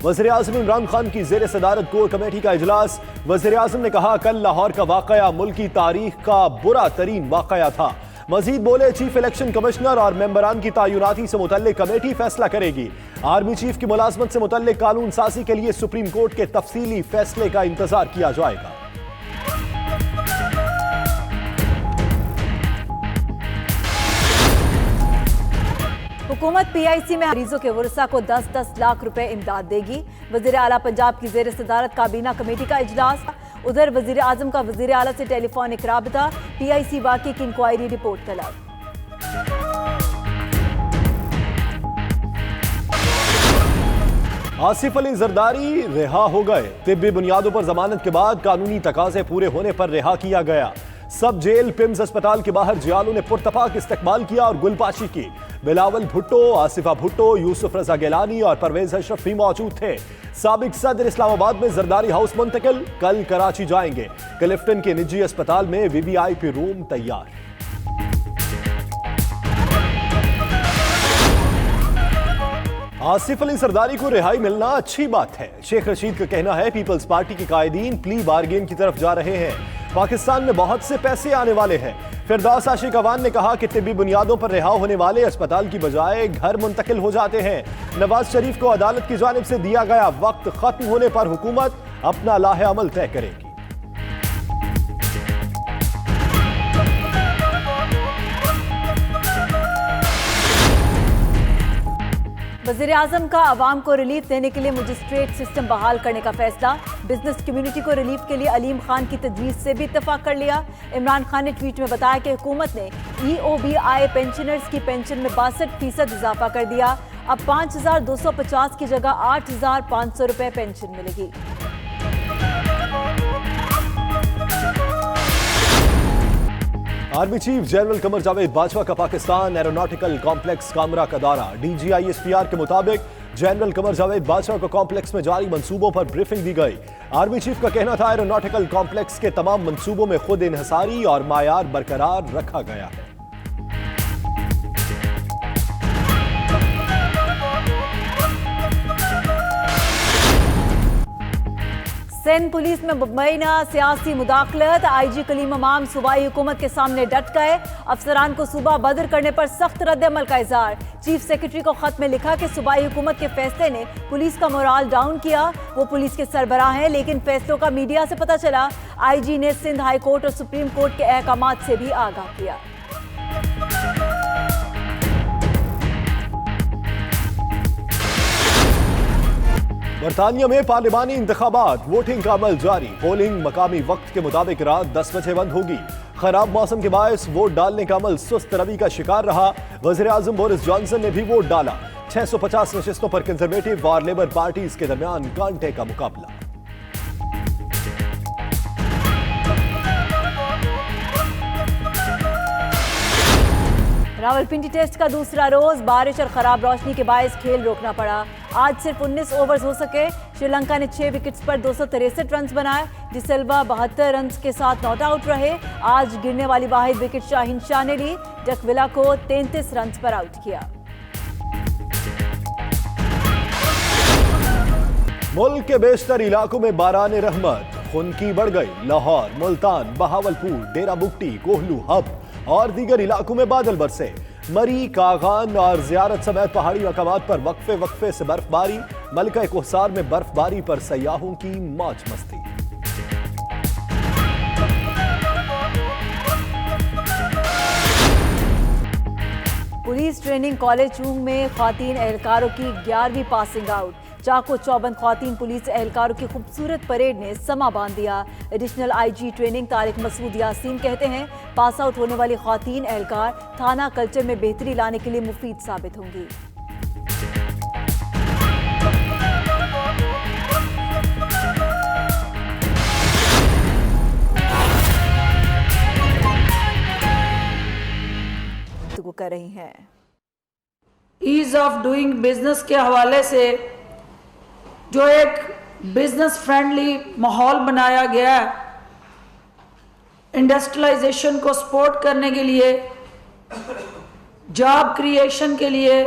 वज़ीर आज़म इमरान खान की ज़ेर सदारत कोर कमेटी का इजलास। वज़ीर आज़म ने कहा कल लाहौर का वाक़या मुल्की तारीख का बुरा तरीन वाक़या था। मजीद बोले चीफ इलेक्शन कमिश्नर और मेंबरान की तायुनाती से मुतल्लिक कमेटी फैसला करेगी। आर्मी चीफ की मुलाजमत से मुतल्लिक कानून साजी के लिए सुप्रीम कोर्ट के तफसीली फैसले का इंतजार किया जाएगा। हुकूमत पीआईसी में मरीजों के वरसा को 10-10 लाख रुपए इमदाद देगी। वजीर आला पंजाब की ज़ेर सदारत काबीना कमेटी का इजलास। उधर वजीर आजम का वजीर आला से टेलीफोनिक राबता। पीआईसी वाक़े की इंक्वायरी रिपोर्ट तलब। आसिफ अली जरदारी रिहा हो गए। तिब्बी बुनियादों पर जमानत के बाद कानूनी तकाजे पूरे होने पर रिहा किया गया। सब जेल पिम्स अस्पताल के बाहर जियालों ने पुरतपाक इस्तकबाल किया और गुलपाशी की। बिलावल भुट्टो, आसिफा भुट्टो, यूसुफ रजा गिलानी और परवेज अशरफ भी मौजूद थे। साबिक सदर इस्लामाबाद में जरदारी हाउस मुंतकिल, कल कराची जाएंगे। क्लिफ्टन के निजी अस्पताल में वीवीआईपी रूम तैयार। आसिफ अली जरदारी को रिहाई मिलना अच्छी बात है। शेख रशीद का कहना है पीपल्स पार्टी के कायदीन प्ली बारगेन की तरफ जा रहे हैं। पाकिस्तान में बहुत से पैसे आने वाले हैं। फिरदौस आशिक अवान ने कहा कि तिब्बी बुनियादों पर रिहा होने वाले अस्पताल की बजाय घर मुंतकिल हो जाते हैं। नवाज शरीफ को अदालत की जानिब से दिया गया वक्त खत्म होने पर हुकूमत अपना लाहे अमल तय करेगी। वज़ीर आज़म का अवाम को रिलीफ देने के लिए मजिस्ट्रेट सिस्टम बहाल करने का फैसला। बिजनेस कम्युनिटी को रिलीफ के लिए अलीम खान की तजवीज़ से भी इत्तफाक कर लिया। इमरान खान ने ट्वीट में बताया कि हुकूमत ने EOBI पेंशनर्स की पेंशन में 62% इजाफा कर दिया। अब 5250 की जगह 8500 रुपये पेंशन मिलेगी। Army chief general Qamar Javed Bajwa का पाकिस्तान एरोनॉटिकल कॉम्प्लेक्स कामरा का दौरा। DGISPR के मुताबिक जनरल कमर जावेद बाजवा को कॉम्प्लेक्स में जारी मंसूबों पर ब्रीफिंग दी गई। आर्मी चीफ का कहना था एरोनॉटिकल कॉम्प्लेक्स के तमाम मंसूबों में खुद इन्हसारी और मायार बरकरार रखा गया है। सिंध पुलिस में मुबैना सियासी मुदाखलत। IG कलीम इमाम सूबाई हुकूमत के सामने डट गए। अफसरान को सूबा बदर करने पर सख्त रद्द-ए-अमल का इज़हार। चीफ सेक्रेटरी को खत में लिखा कि सूबाई हुकूमत के फैसले ने पुलिस का मोराल डाउन किया। वो पुलिस के सरबराह हैं, लेकिन फैसलों का मीडिया से पता चला। IG ने सिंध हाई कोर्ट और सुप्रीम कोर्ट के अहकामात से भी आगाह किया। बरतानिया में पार्लिमानी इंतखाबात, वोटिंग का अमल जारी। पोलिंग मकामी वक्त के मुताबिक रात 10 बजे बंद होगी। खराब मौसम के बायस वोट डालने का अमल सुस्त रवि का शिकार रहा। वज़ीर आज़म बोरिस जॉनसन ने भी वोट डाला। 650 नशिस्तों पर कंजर्वेटिव और लेबर पार्टीज के दरमियान कांटे का मुकाबला। रावलपिंडी टेस्ट का दूसरा रोज बारिश और खराब रोशनी के बायस खेल रोकना पड़ा। आज सिर्फ 19 ओवर्स हो सके। श्रीलंका ने 6 विकेट्स पर 263 रन बनाए। डिसिल्वा 72 रन के साथ नॉट आउट रहे। आज गिरने वाली वाहिद विकेट शाहीन शाह ने ली। डकविला को 33 रन पर आउट किया। मुल्क के बेशतर इलाकों में बारान रहमत, खुनकी बढ़ गई। लाहौर, मुल्तान, बहावलपुर, डेरा बुगटी, कोहलू, हब और दीगर इलाकों में बादल बरसे। मरी, कागान और जियारत समेत पहाड़ी मकामात पर वक्फे वक्फे से बर्फबारी। मलका कोहसार में बर्फबारी पर सयाहों की मौज मस्ती। पुलिस ट्रेनिंग कॉलेज चूंग में ख्वातीन एहलकारों की 11वीं पासिंग आउट। चाको चौबंद ख्वातीन पुलिस एहलकारों की खूबसूरत परेड ने समा बांध दिया। Additional IG training Tariq Masood Yasin कहते हैं पास आउट होने वाली ख्वातीन एहलकार थाना कल्चर में बेहतरी लाने के लिए मुफीद साबित होंगी। कर रही हैं ईज ऑफ डूइंग बिजनेस के हवाले से जो एक बिजनेस फ्रेंडली माहौल बनाया गया है, इंडस्ट्रियलाइजेशन को सपोर्ट करने के लिए, जॉब क्रिएशन के लिए,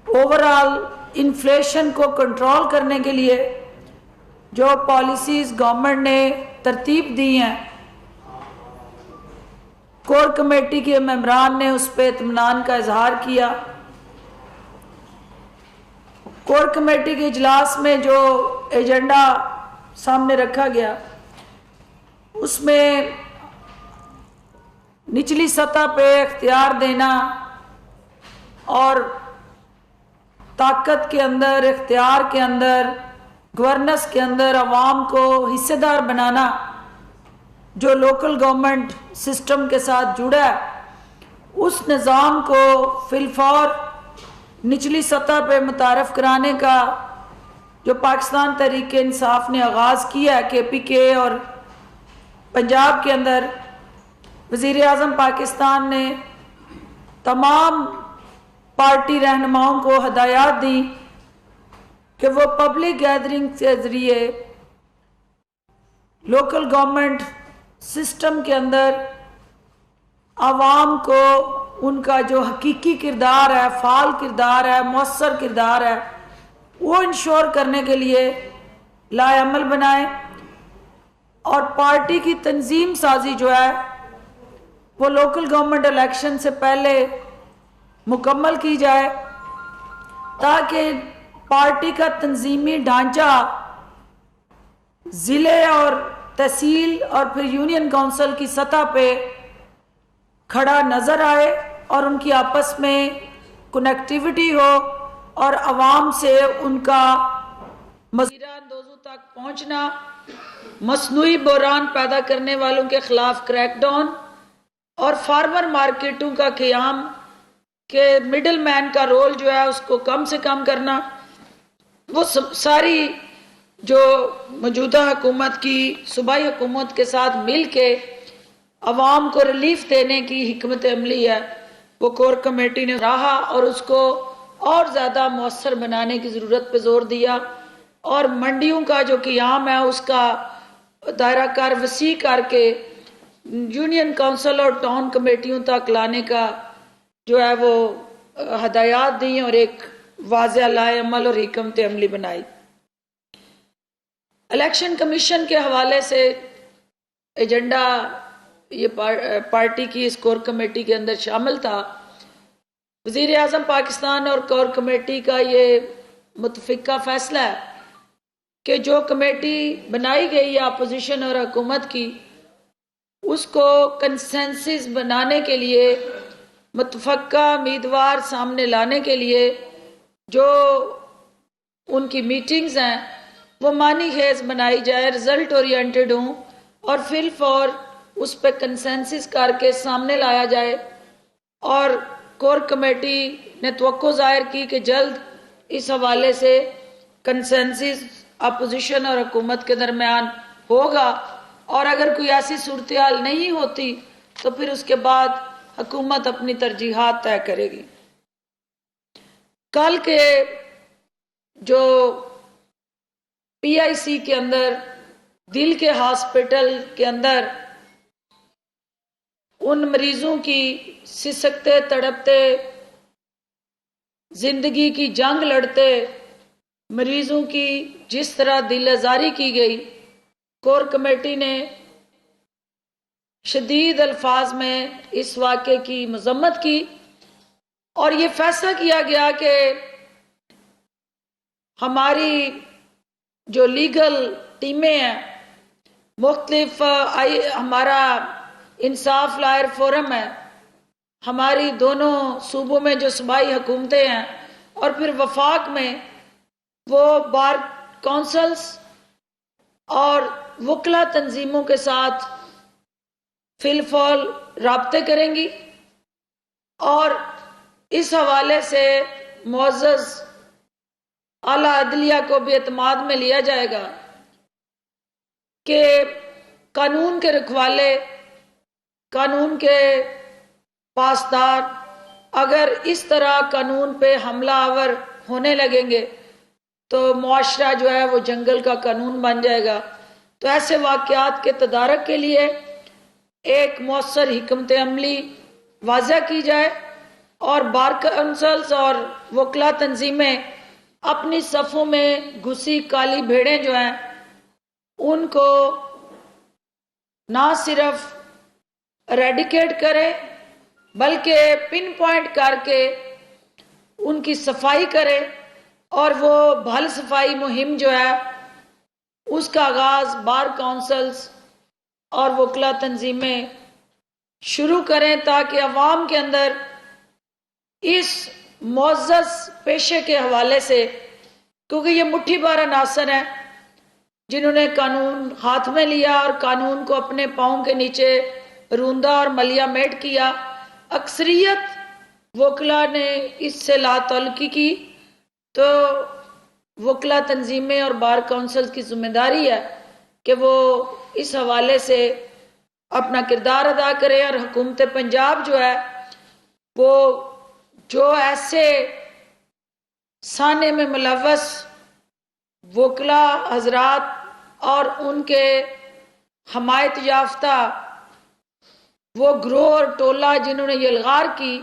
ओवरऑल इन्फ्लेशन को कंट्रोल करने के लिए जो पॉलिसीज़ गवर्नमेंट ने तरतीब दी हैं, कोर कमेटी के मेंबरान ने उस पर इत्मीनान का इजहार किया। कोर कमेटी के इजलास में जो एजेंडा सामने रखा गया उसमें निचली सतह पे इख्तियार देना और ताकत के अंदर, इख्तियार के अंदर, गवर्नेंस के अंदर अवाम को हिस्सेदार बनाना, जो लोकल गवर्नमेंट सिस्टम के साथ जुड़ा है, उस निज़ाम को फिलफौर निचली सतह पे मुतारफ़ कराने का जो पाकिस्तान तहरीक इंसाफ ने आगाज़ किया है, KPK और पंजाब के अंदर वज़ीर आज़म पाकिस्तान ने तमाम पार्टी रहनुमाओं को हदायत दी कि वो पब्लिक गैदरिंग के ज़रिए लोकल गवर्नमेंट सिस्टम के अंदर आवाम को उनका जो हकीकी किरदार है, फ़ाल किरदार है, मौसर किरदार है, वो इंश्योर करने के लिए लाएअमल बनाए और पार्टी की तंजीम साजी जो है वो लोकल गवर्नमेंट इलेक्शन से पहले मुकम्मल की जाए, ताकि पार्टी का तंजीमी ढांचा ज़िले और तहसील और फिर यूनियन काउंसिल की सतह पे खड़ा नज़र आए और उनकी आपस में कनेक्टिविटी हो और आवाम से उनका अंदोज़ों तक पहुँचना, मसनूई बहरान पैदा करने वालों के खिलाफ क्रैकडाउन और फार्मर मार्केटों का क़याम के मिडल मैन का रोल जो है उसको कम से कम करना, वो सारी जो मौजूदा हुकूमत की सूबाई हुकूमत के साथ मिल के अवाम को रिलीफ देने की हिकमत अमली है, वो कोर कमेटी ने रहा और उसको और ज़्यादा मौसर बनाने की ज़रूरत पर जोर दिया और मंडियों का जो क़याम है उसका दायरा कार वसी करके यूनियन काउंसिल और टाउन कमेटियों तक लाने का जो है वो हदायत दी और एक वाज़ेह लाएअमल और हिकमत अमली बनाई। इलेक्शन कमीशन के हवाले से एजेंडा ये पार्टी की इस कोर कमेटी के अंदर शामिल था। वज़ीर आज़म पाकिस्तान और कोर कमेटी का ये मुतफ़िका फैसला है कि जो कमेटी बनाई गई है अपोजिशन और हुकूमत की, उसको कंसेंसस बनाने के लिए, मुतफ़क्का उम्मीदवार सामने लाने के लिए जो उनकी मीटिंग्स हैं वो मानी खेज बनाई जाए, रिजल्ट ओरिएंटेड हों और फिलफौर उस पर कंसेंसस करके सामने लाया जाए। और कोर कमेटी ने तवक्को ज़ाहिर की कि जल्द इस हवाले से कंसेंसस अपोजिशन और हुकूमत के दरमियान होगा और अगर कोई ऐसी सूरत हाल नहीं होती तो फिर उसके बाद हुकूमत अपनी तरजीहात तय करेगी। कल के जो PIC के अंदर, दिल के हॉस्पिटल के अंदर उन मरीजों की सिसकते तड़पते जिंदगी की जंग लड़ते मरीजों की जिस तरह दिल आज़ारी की गई, कोर कमेटी ने शदीद अल्फाज में इस वाक़े की मज़म्मत की और ये फैसला किया गया कि हमारी जो लीगल टीमें हैं, मुख्तलिफ हमारा इंसाफ लायर फोरम है, हमारी दोनों सूबों में जो सूबाई हुकूमतें हैं और फिर वफाक में वो बार काउंसिल्स और वकला तंजीमों के साथ फिलफौल राब्ते करेंगी और इस हवाले से मुअज़्ज़ज़ आला अदलिया को भी एतमाद में लिया जाएगा कि कानून के रखवाले, कानून के पासदार अगर इस तरह कानून पे हमला आवर होने लगेंगे तो मुआशरा जो है वो जंगल का कानून बन जाएगा। तो ऐसे वाक़यात के तदारक के लिए एक मौसर हिकमत अमली वाज़ा की जाए और बार काउंसिल्स और वकला तंजीमें अपनी सफ़ों में घुसी काली भेड़ें जो हैं उनको ना सिर्फ रेडिकेट करे बल्कि पिन पॉइंट करके उनकी सफाई करे और वो भल सफाई मुहिम जो है उसका आगाज बार काउंसिल्स और वकला तंजीमें शुरू करें ताकि अवाम के अंदर इस मुअज़्ज़ज़ पेशे के हवाले से, क्योंकि ये मुट्ठी भर अनासर हैं जिन्होंने कानून हाथ में लिया और कानून को अपने पाँव के नीचे रूंदा और मलिया मेट किया, अक्सरियत वकला ने इससे लातल्लुकी की, तो वकला तंजीमें और बार काउंसिल की जिम्मेदारी है कि वो इस हवाले से अपना किरदार अदा करे। और हुकूमत पंजाब जो है वो जो ऐसे साने में मुलव्वस वकला हजरात और उनके हमायत याफ्ता वो ग्रोह और टोला जिन्होंने ये अलगार की,